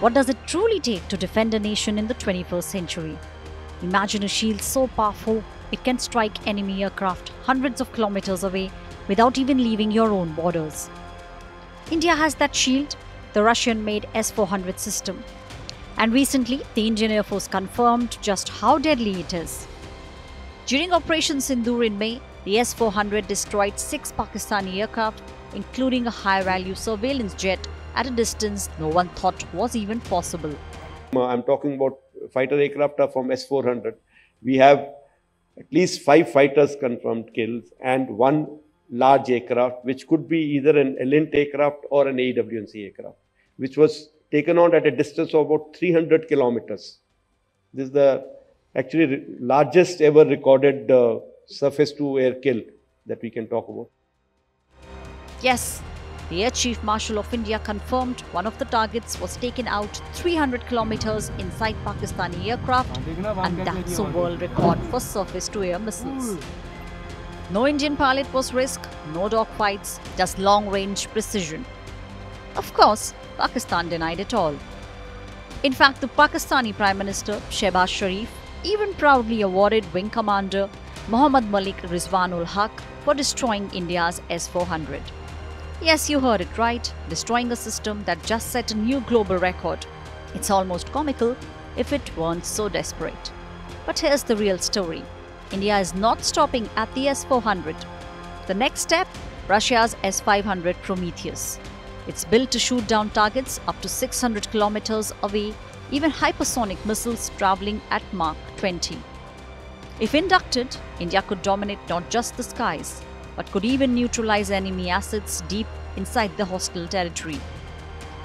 What does it truly take to defend a nation in the 21st century? Imagine a shield so powerful it can strike enemy aircraft hundreds of kilometers away without even leaving your own borders. India has that shield, the Russian-made S-400 system. And recently, the Indian Air Force confirmed just how deadly it is. During Operation Sindoor in May, the S-400 destroyed 6 Pakistani aircraft, including a high-value surveillance jet at a distance no one thought was even possible. I'm talking about fighter aircraft from S-400. We have at least 5 fighters confirmed kills and 1 large aircraft, which could be either an Elint aircraft or an AWNC aircraft, which was taken on at a distance of about 300 kilometers. This is the actually largest ever recorded surface-to-air kill that we can talk about. Yes, the Air Chief Marshal of India confirmed one of the targets was taken out 300 kilometers inside Pakistani aircraft, and that's a world record for surface-to-air missiles. No Indian pilot was risked, no dogfights, just long-range precision. Of course, Pakistan denied it all. In fact, the Pakistani Prime Minister Shehbaz Sharif even proudly awarded Wing Commander Mohammad Malik Rizwanul Haq for destroying India's S-400. Yes, you heard it right, destroying a system that just set a new global record. It's almost comical if it weren't so desperate. But here's the real story. India is not stopping at the S-400. The next step, Russia's S-500 Prometheus. It's built to shoot down targets up to 600 kilometers away, even hypersonic missiles traveling at Mach 20. If inducted, India could dominate not just the skies, but could even neutralize enemy assets deep inside the hostile territory.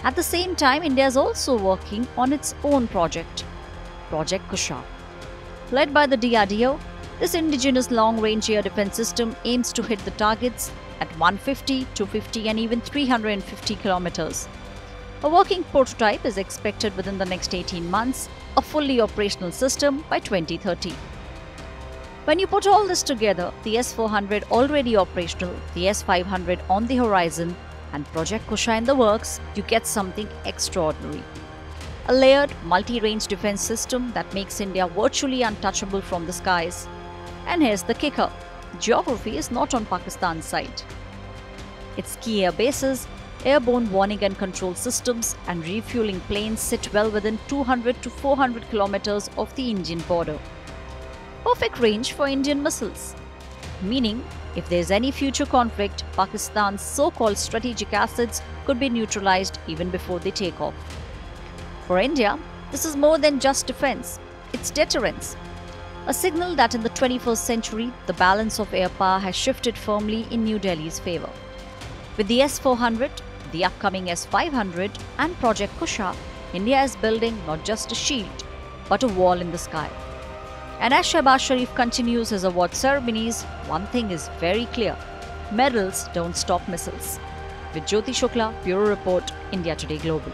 At the same time, India is also working on its own project, Project Kusha. Led by the DRDO, this indigenous long-range air defense system aims to hit the targets at 150, 250 and even 350 kilometers. A working prototype is expected within the next 18 months, a fully operational system by 2030. When you put all this together, the S-400 already operational, the S-500 on the horizon, and Project Kusha in the works, you get something extraordinary. A layered, multi-range defense system that makes India virtually untouchable from the skies. And here's the kicker. Geography is not on Pakistan's side. Its key air bases, airborne warning and control systems, and refueling planes sit well within 200 to 400 kilometers of the Indian border. Perfect range for Indian missiles. Meaning, if there's any future conflict, Pakistan's so-called strategic assets could be neutralized even before they take off. For India, this is more than just defense. It's deterrence. A signal that in the 21st century, the balance of air power has shifted firmly in New Delhi's favor. With the S-400, the upcoming S-500 and Project Kusha, India is building not just a shield, but a wall in the sky. And as Shehbaz Sharif continues his award ceremonies, one thing is very clear. Medals don't stop missiles. With Jyoti Shukla, Bureau Report, India Today Global.